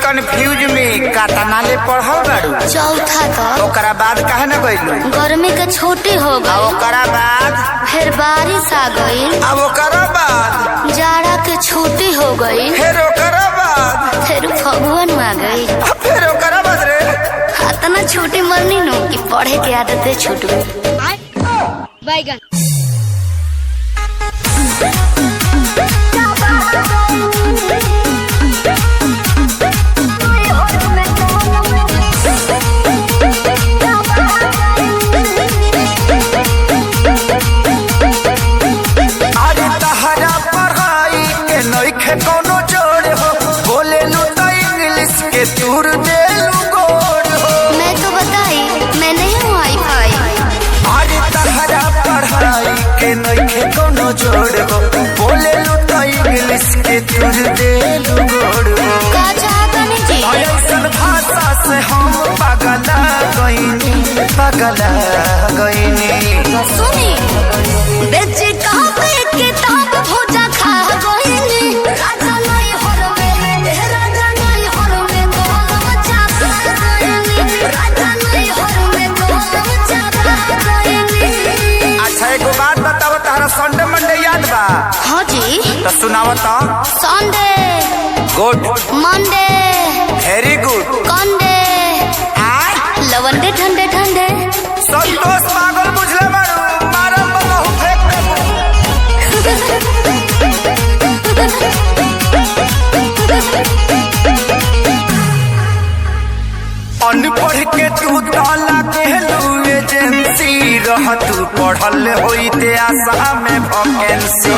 Confuse में कातना ले पढ़ल बाड़ू? चौथा तक। ओकरा बाद काहे न गइलू? गर्मी के छुट्टी हो गई। ओकरा बाद फिर बारिश आ गई। अब ओकरा बाद जाड़ा के छुट्टी हो गई। फिर ओकरा बाद फिर फगुन आ गई। फिर ओकरा बाद रे इतना छुट्टी मरनी नो कि पढ़े के आदत छूट गई। बैगन कोनो जोड़ हो, बोले लू तो इंग्लिश के टूर दे लू गोड़ हो। मैं तो बताई मैं नहीं हूँ वाईफाई। अरे तहरा पढ़ाई के नइखे कोनो जोड़ हो, बोले लू तो इंग्लिश के टूर दे लू गोड़ हो। का चाहता नहीं जी? ऐसन भाषा से हम पगला गईनी। सुनी बेच कापे किताब भोजा खा गईनी। राजा नहीं हर में राजा नहीं हर में गोलम चापा गईनी। राजा नहीं हर में गोलम चापा गईनी। अच्छा एगो बात बताओ, तारा संडे मंडे याद बा? हाँ जी। तो सुनाओ तो। Sunday good, Monday very good, कंडे लवंडे ठंडे ठंडे। संतोष पागल बुझले मारू मारा बहु फेंक अनपढ़ के तू ताला कहलू एजेंसी रह, तू पढ़ल होई ते आशा में वैकेंसी।